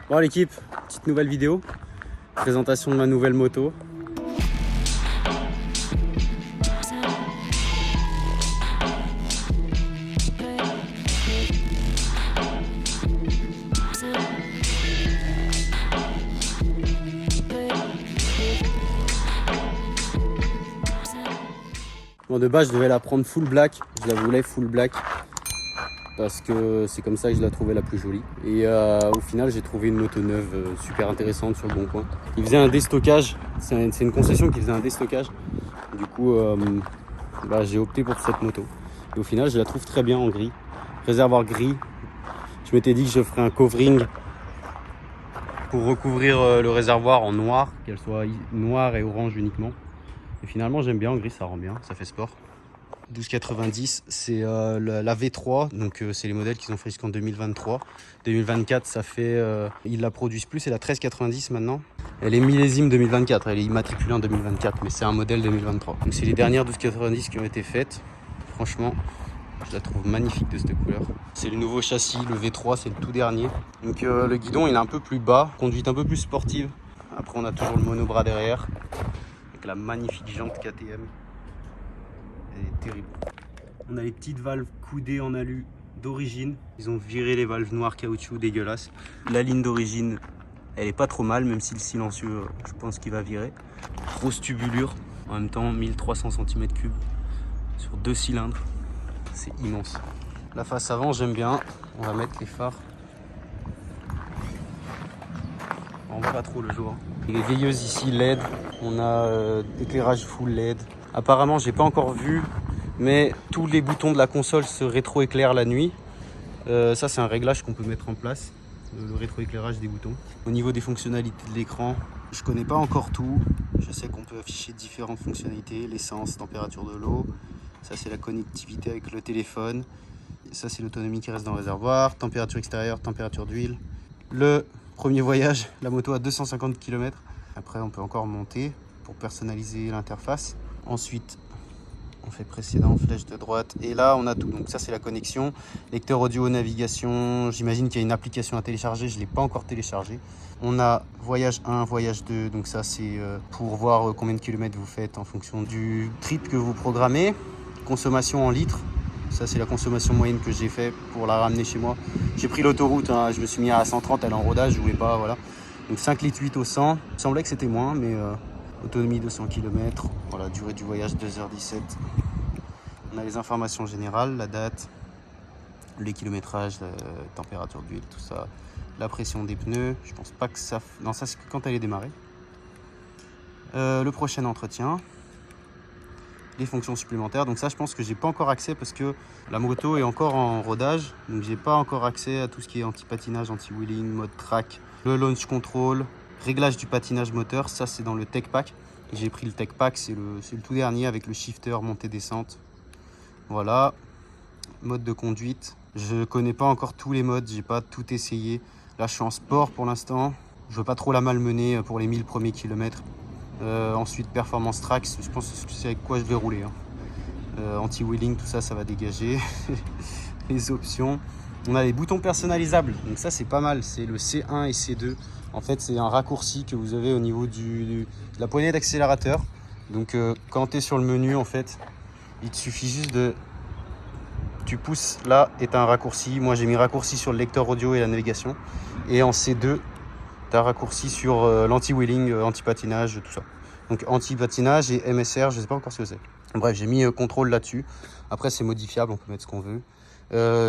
Bon l'équipe, petite nouvelle vidéo, présentation de ma nouvelle moto. Bon de base je devais la prendre full black, je la voulais full black parce que c'est comme ça que je la trouvais la plus jolie. Et au final j'ai trouvé une moto neuve super intéressante sur le bon coin. Il faisait un déstockage, c'est une concession qui faisait un déstockage. Du coup j'ai opté pour cette moto. Et au final je la trouve très bien en gris, réservoir gris. Je m'étais dit que je ferais un covering pour recouvrir le réservoir en noir, qu'elle soit noire et orange uniquement. Et finalement j'aime bien en gris, ça rend bien, ça fait sport. 1290 c'est la V3, donc c'est les modèles qu'ils ont fait jusqu'en 2023. 2024 ça fait, ils la produisent plus, c'est la 1390 maintenant. Elle est millésime 2024, elle est immatriculée en 2024, mais c'est un modèle 2023. Donc c'est les dernières 1290 qui ont été faites. Franchement, je la trouve magnifique de cette couleur. C'est le nouveau châssis, le V3, c'est le tout dernier. Donc le guidon il est un peu plus bas, conduite un peu plus sportive. Après on a toujours le monobras derrière, avec la magnifique jante KTM. Elle est terrible. On a les petites valves coudées en alu d'origine. Ils ont viré les valves noires caoutchouc dégueulasses. La ligne d'origine, elle est pas trop mal, même si le silencieux, je pense qu'il va virer. Grosse tubulure, en même temps 1300 cm3 sur 2 cylindres. C'est immense. La face avant, j'aime bien. On va mettre les phares. On voit pas trop le jour. Les veilleuses ici LED. On a éclairage full LED. Apparemment, j'ai pas encore vu, mais tous les boutons de la console se rétroéclairent la nuit. Ça, c'est un réglage qu'on peut mettre en place, le rétroéclairage des boutons. Au niveau des fonctionnalités de l'écran, je connais pas encore tout. Je sais qu'on peut afficher différentes fonctionnalités, l'essence, température de l'eau. Ça, c'est la connectivité avec le téléphone. Ça, c'est l'autonomie qui reste dans le réservoir. Température extérieure, température d'huile. Le premier voyage, la moto à 250 km. Après, on peut encore monter pour personnaliser l'interface. Ensuite, on fait précédent, flèche de droite. Et là, on a tout. Donc ça, c'est la connexion. Lecteur audio, navigation. J'imagine qu'il y a une application à télécharger. Je ne l'ai pas encore téléchargée. On a voyage 1, voyage 2. Donc ça, c'est pour voir combien de kilomètres vous faites en fonction du trip que vous programmez. Consommation en litres. Ça, c'est la consommation moyenne que j'ai fait pour la ramener chez moi. J'ai pris l'autoroute. Hein. Je me suis mis à 130. Elle est en rodage. Je voulais pas, voilà. Donc 5 litres 8 au 100. Il semblait que c'était moins, mais... autonomie 200 km, voilà, durée du voyage 2h17. On a les informations générales, la date, les kilométrages, la température d'huile, tout ça, la pression des pneus. Je pense pas que ça... Non, ça c'est quand elle est démarrée. Le prochain entretien, les fonctions supplémentaires. Donc ça, je pense que j'ai pas encore accès parce que la moto est encore en rodage. Donc j'ai pas encore accès à tout ce qui est anti-patinage, anti-wheeling, mode track, le launch control. Réglage du patinage moteur, ça c'est dans le Tech Pack. J'ai pris le Tech Pack, c'est le tout dernier avec le shifter montée-descente. Voilà, mode de conduite. Je connais pas encore tous les modes, j'ai pas tout essayé. Là je suis en sport pour l'instant. Je veux pas trop la malmener pour les 1000 premiers kilomètres. Ensuite performance track, je pense que c'est avec quoi je vais rouler. Hein. Anti-wheeling, tout ça, ça va dégager. Les options. On a les boutons personnalisables, donc ça c'est pas mal, c'est le C1 et C2. En fait c'est un raccourci que vous avez au niveau de la poignée d'accélérateur. Donc quand tu es sur le menu en fait, il te suffit juste de... Tu pousses là et tu as un raccourci. Moi j'ai mis raccourci sur le lecteur audio et la navigation. Et en C2, tu as raccourci sur l'anti-wheeling, anti-patinage, tout ça. Donc anti-patinage et MSR, je sais pas encore ce que c'est. Bref, j'ai mis contrôle là-dessus. Après c'est modifiable, on peut mettre ce qu'on veut.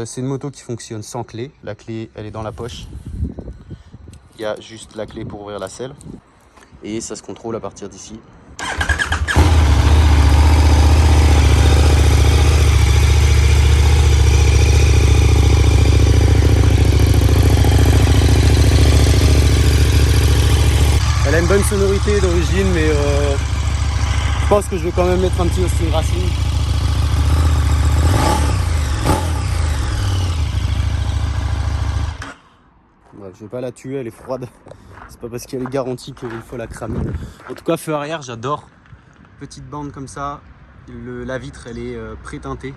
C'est une moto qui fonctionne sans clé. La clé, elle est dans la poche. Il y a juste la clé pour ouvrir la selle. Et ça se contrôle à partir d'ici. Elle a une bonne sonorité d'origine, mais je pense que je vais quand même mettre un petit Austin Racing. Bref, je vais pas la tuer, elle est froide. C'est pas parce qu'elle est garantie qu'il faut la cramer. En tout cas, feu arrière, j'adore. Petite bande comme ça. La vitre, elle est pré-teintée.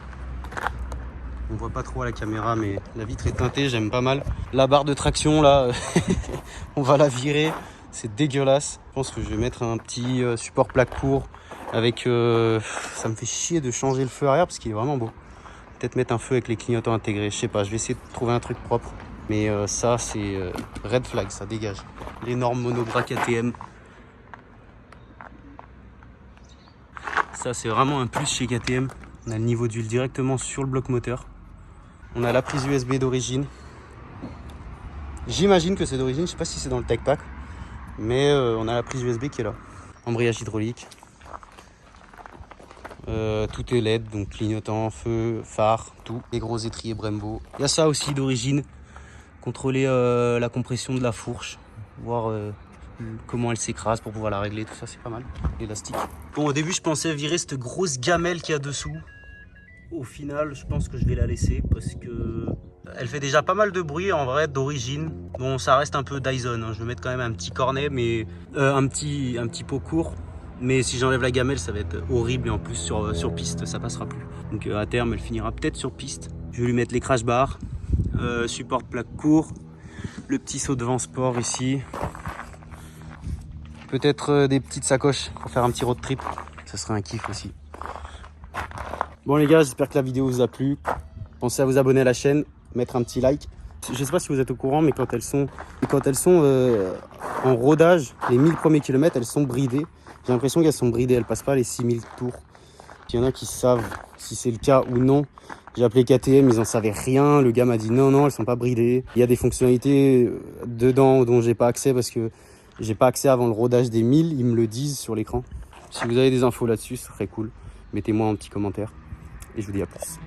On voit pas trop à la caméra, mais la vitre est teintée, j'aime pas mal. La barre de traction là, on va la virer, c'est dégueulasse. Je pense que je vais mettre un petit support plaque court avec... ça me fait chier de changer le feu arrière parce qu'il est vraiment beau. Peut-être mettre un feu avec les clignotants intégrés, je sais pas, je vais essayer de trouver un truc propre. Mais ça c'est red flag, ça dégage. L'énorme monobras KTM. Ça c'est vraiment un plus chez KTM. On a le niveau d'huile directement sur le bloc moteur. On a la prise USB d'origine. J'imagine que c'est d'origine, je sais pas si c'est dans le tech pack. Mais on a la prise USB qui est là. Embrayage hydraulique. Tout est LED, donc clignotant, feu, phare, tout. Les gros étriers Brembo. Il y a ça aussi d'origine. Contrôler la compression de la fourche. Voir comment elle s'écrase pour pouvoir la régler. Tout ça, c'est pas mal. L'élastique. Bon, au début, je pensais virer cette grosse gamelle qu'il y a dessous. Au final, je pense que je vais la laisser parce que elle fait déjà pas mal de bruit en vrai d'origine. Bon, ça reste un peu Dyson, hein. Je vais mettre quand même un petit cornet, mais un petit pot court. Mais si j'enlève la gamelle, ça va être horrible et en plus sur piste, ça passera plus. Donc à terme, elle finira peut-être sur piste. Je vais lui mettre les crash bars, support plaque court, le petit saut de vent sport ici. Peut-être des petites sacoches pour faire un petit road trip. Ça serait un kiff aussi. Bon les gars, j'espère que la vidéo vous a plu. Pensez à vous abonner à la chaîne, mettre un petit like. Je sais pas si vous êtes au courant, mais quand elles sont en rodage, les 1000 premiers kilomètres, elles sont bridées. J'ai l'impression qu'elles sont bridées, elles passent pas les 6000 tours. Il y en a qui savent si c'est le cas ou non. J'ai appelé KTM, ils en savaient rien. Le gars m'a dit non, elles sont pas bridées. Il y a des fonctionnalités dedans dont j'ai pas accès parce que j'ai pas accès avant le rodage des 1000. Ils me le disent sur l'écran. Si vous avez des infos là-dessus, ce serait cool. Mettez-moi un petit commentaire. Et je vous dis à plus.